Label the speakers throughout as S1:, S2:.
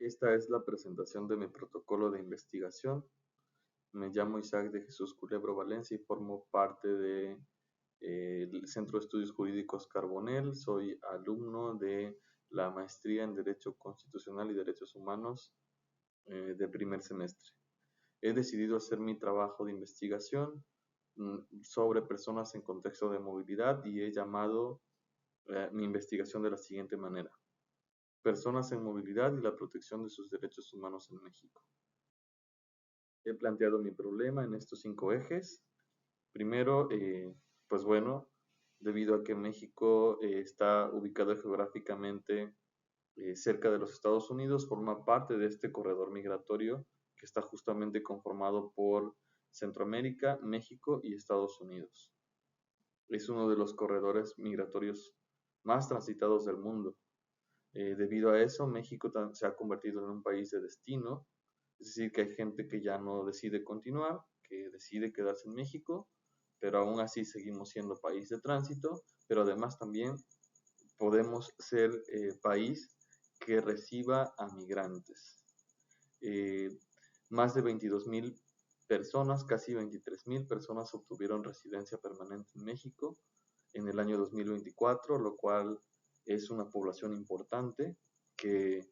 S1: Esta es la presentación de mi protocolo de investigación. Me llamo Isaac de Jesús Culebro Valencia y formo parte del Centro de Estudios Jurídicos Carbonell. Soy alumno de la maestría en Derecho Constitucional y Derechos Humanos de primer semestre. He decidido hacer mi trabajo de investigación sobre personas en contexto de movilidad y he llamado mi investigación de la siguiente manera: Personas en movilidad y la protección de sus derechos humanos en México. He planteado mi problema en estos 5 ejes. Primero, pues bueno, debido a que México está ubicado geográficamente cerca de los Estados Unidos, forma parte de este corredor migratorio que está justamente conformado por Centroamérica, México y Estados Unidos. Es uno de los corredores migratorios más transitados del mundo. Debido a eso, México se ha convertido en un país de destino, es decir, que hay gente que ya no decide continuar, que decide quedarse en México, pero aún así seguimos siendo país de tránsito, pero además también podemos ser país que reciba a migrantes. Más de 22,000 personas, casi 23,000 personas obtuvieron residencia permanente en México en el año 2024, lo cual es una población importante que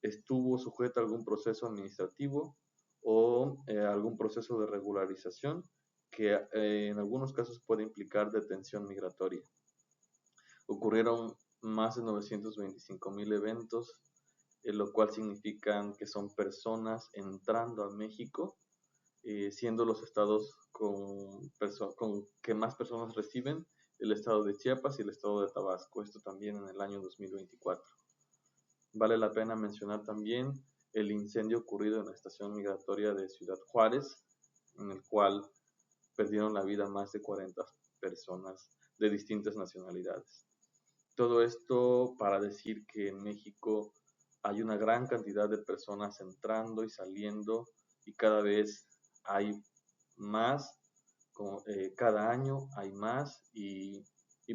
S1: estuvo sujeta a algún proceso administrativo o algún proceso de regularización que en algunos casos puede implicar detención migratoria. Ocurrieron más de 925,000 eventos, lo cual significa que son personas entrando a México, siendo los estados con que más personas reciben el estado de Chiapas y el estado de Tabasco, esto también en el año 2024. Vale la pena mencionar también el incendio ocurrido en la estación migratoria de Ciudad Juárez, en el cual perdieron la vida más de 40 personas de distintas nacionalidades. Todo esto para decir que en México hay una gran cantidad de personas entrando y saliendo y cada vez hay más, cada año hay más y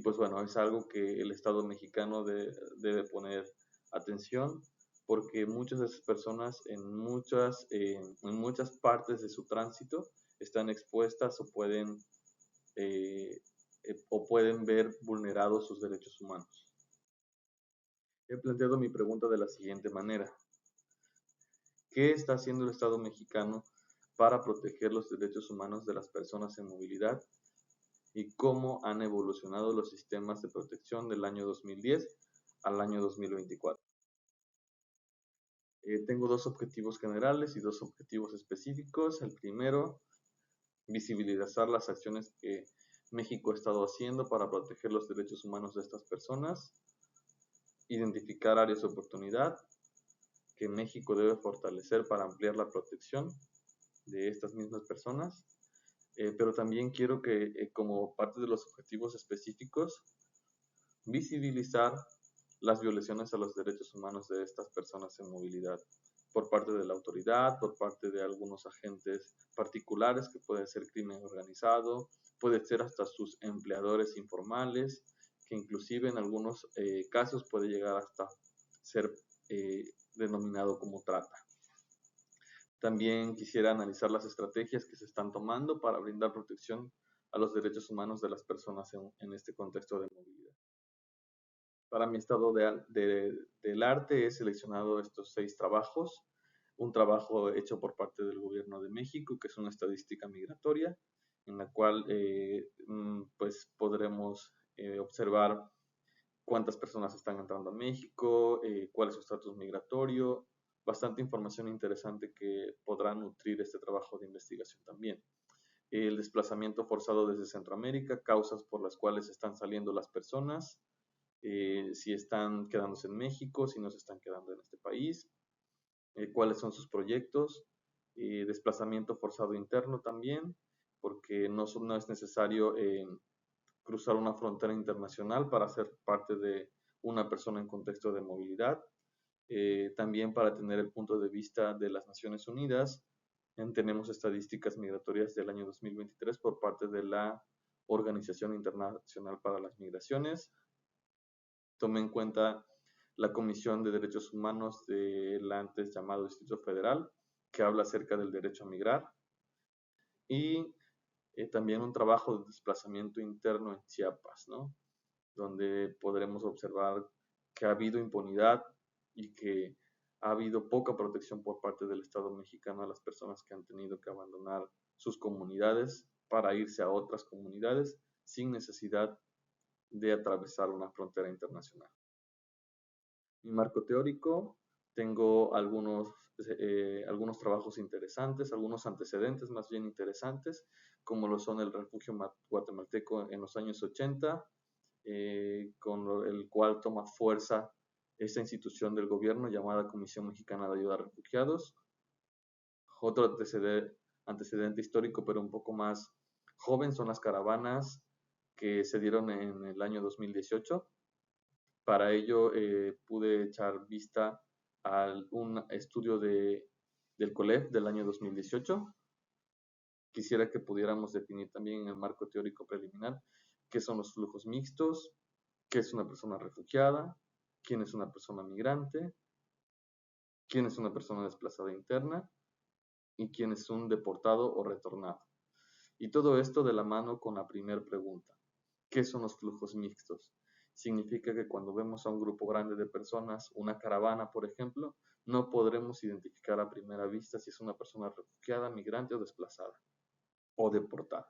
S1: pues bueno, es algo que el Estado mexicano debe poner atención porque muchas de esas personas en muchas partes de su tránsito están expuestas o pueden ver vulnerados sus derechos humanos. He planteado mi pregunta de la siguiente manera: ¿qué está haciendo el Estado mexicano para proteger los derechos humanos de las personas en movilidad y cómo han evolucionado los sistemas de protección del año 2010 al año 2024? Tengo 2 objetivos generales y 2 objetivos específicos. El primero, visibilizar las acciones que México ha estado haciendo para proteger los derechos humanos de estas personas, identificar áreas de oportunidad que México debe fortalecer para ampliar la protección de estas mismas personas, pero también quiero que como parte de los objetivos específicos, visibilizar las violaciones a los derechos humanos de estas personas en movilidad por parte de la autoridad, por parte de algunos agentes particulares que pueden ser crimen organizado, puede ser hasta sus empleadores informales, que inclusive en algunos casos puede llegar hasta ser denominado como trata. También quisiera analizar las estrategias que se están tomando para brindar protección a los derechos humanos de las personas en este contexto de movilidad. Para mi estado del arte he seleccionado estos 6 trabajos. Un trabajo hecho por parte del Gobierno de México, que es una estadística migratoria, en la cual pues podremos observar cuántas personas están entrando a México, cuál es su estatus migratorio, bastante información interesante que podrá nutrir este trabajo de investigación también. El desplazamiento forzado desde Centroamérica, causas por las cuales están saliendo las personas, si están quedándose en México, si no se están quedando en este país, cuáles son sus proyectos, desplazamiento forzado interno también, porque no es necesario cruzar una frontera internacional para ser parte de una persona en contexto de movilidad. También para tener el punto de vista de las Naciones Unidas, tenemos estadísticas migratorias del año 2023 por parte de la Organización Internacional para las Migraciones. Tome en cuenta la Comisión de Derechos Humanos del antes llamado Distrito Federal, que habla acerca del derecho a migrar, y también un trabajo de desplazamiento interno en Chiapas, ¿no? Donde podremos observar que ha habido impunidad y que ha habido poca protección por parte del Estado mexicano a las personas que han tenido que abandonar sus comunidades para irse a otras comunidades sin necesidad de atravesar una frontera internacional. Mi marco teórico, tengo algunos trabajos interesantes, algunos antecedentes más bien interesantes, como lo son el refugio guatemalteco en los años 80, con el cual toma fuerza esta institución del gobierno llamada Comisión Mexicana de Ayuda a Refugiados. Otro antecedente histórico, pero un poco más joven, son las caravanas que se dieron en el año 2018. Para ello pude echar vista a un estudio del COLEF del año 2018. Quisiera que pudiéramos definir también en el marco teórico preliminar qué son los flujos mixtos, qué es una persona refugiada, quién es una persona migrante, quién es una persona desplazada interna y quién es un deportado o retornado. Y todo esto de la mano con la primera pregunta. ¿Qué son los flujos mixtos? Significa que cuando vemos a un grupo grande de personas, una caravana, por ejemplo, no podremos identificar a primera vista si es una persona refugiada, migrante o desplazada o deportada.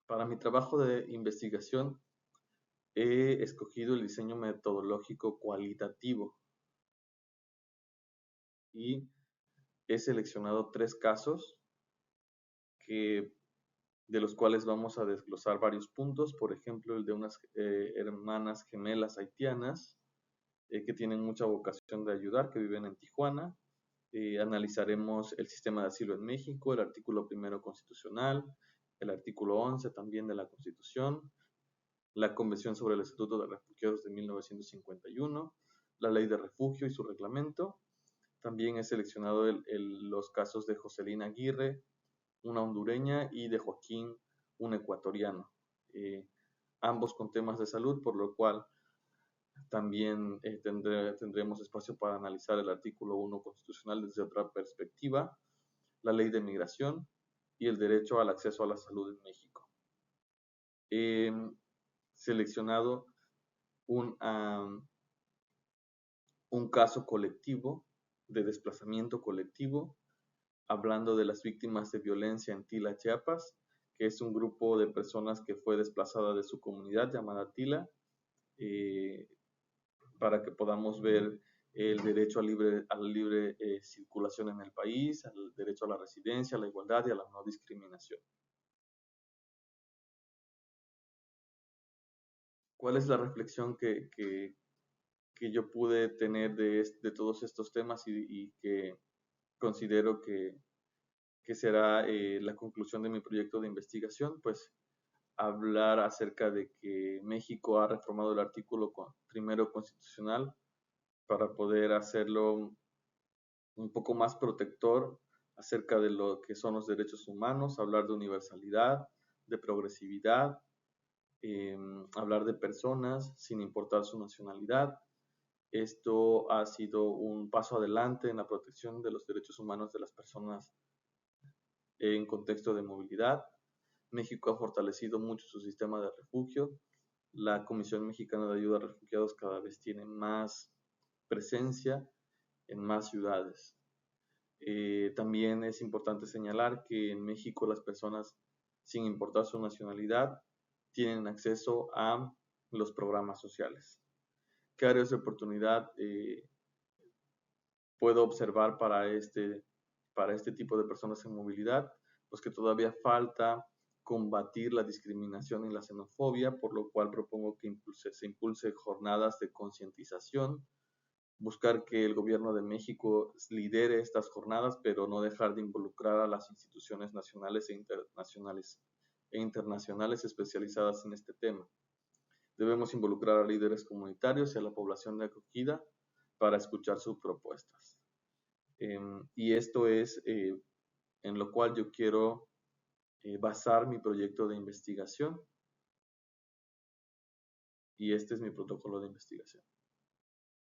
S1: Para mi trabajo de investigación he escogido el diseño metodológico cualitativo y he seleccionado 3 casos que, de los cuales vamos a desglosar varios puntos. Por ejemplo, el de unas hermanas gemelas haitianas que tienen mucha vocación de ayudar, que viven en Tijuana. Analizaremos el sistema de asilo en México, el artículo 1 constitucional, el artículo 11 también de la Constitución, la Convención sobre el Estatuto de Refugiados de 1951, la Ley de Refugio y su reglamento. También he seleccionado los casos de Joselina Aguirre, una hondureña, y de Joaquín, un ecuatoriano, ambos con temas de salud, por lo cual también tendremos espacio para analizar el artículo 1 constitucional desde otra perspectiva, la ley de migración y el derecho al acceso a la salud en México. He seleccionado un caso colectivo de desplazamiento colectivo, hablando de las víctimas de violencia en Tila, Chiapas, que es un grupo de personas que fue desplazada de su comunidad llamada Tila, para que podamos ver el derecho a la libre circulación en el país, al derecho a la residencia, a la igualdad y a la no discriminación. ¿Cuál es la reflexión que yo pude tener de todos estos temas y que considero que será la conclusión de mi proyecto de investigación? Pues hablar acerca de que México ha reformado el artículo 1 constitucional para poder hacerlo un poco más protector acerca de lo que son los derechos humanos, hablar de universalidad, de progresividad, hablar de personas sin importar su nacionalidad. Esto ha sido un paso adelante en la protección de los derechos humanos de las personas en contexto de movilidad. México ha fortalecido mucho su sistema de refugio. La Comisión Mexicana de Ayuda a Refugiados cada vez tiene más presencia en más ciudades. También es importante señalar que en México las personas, sin importar su nacionalidad, tienen acceso a los programas sociales. ¿Qué áreas de oportunidad puedo observar para este tipo de personas en movilidad? Pues que todavía falta combatir la discriminación y la xenofobia, por lo cual propongo que se impulse jornadas de concientización, buscar que el gobierno de México lidere estas jornadas, pero no dejar de involucrar a las instituciones nacionales e internacionales especializadas en este tema. Debemos involucrar a líderes comunitarios y a la población de acogida para escuchar sus propuestas. Y esto es en lo cual yo quiero basar mi proyecto de investigación. y este es mi protocolo de investigación.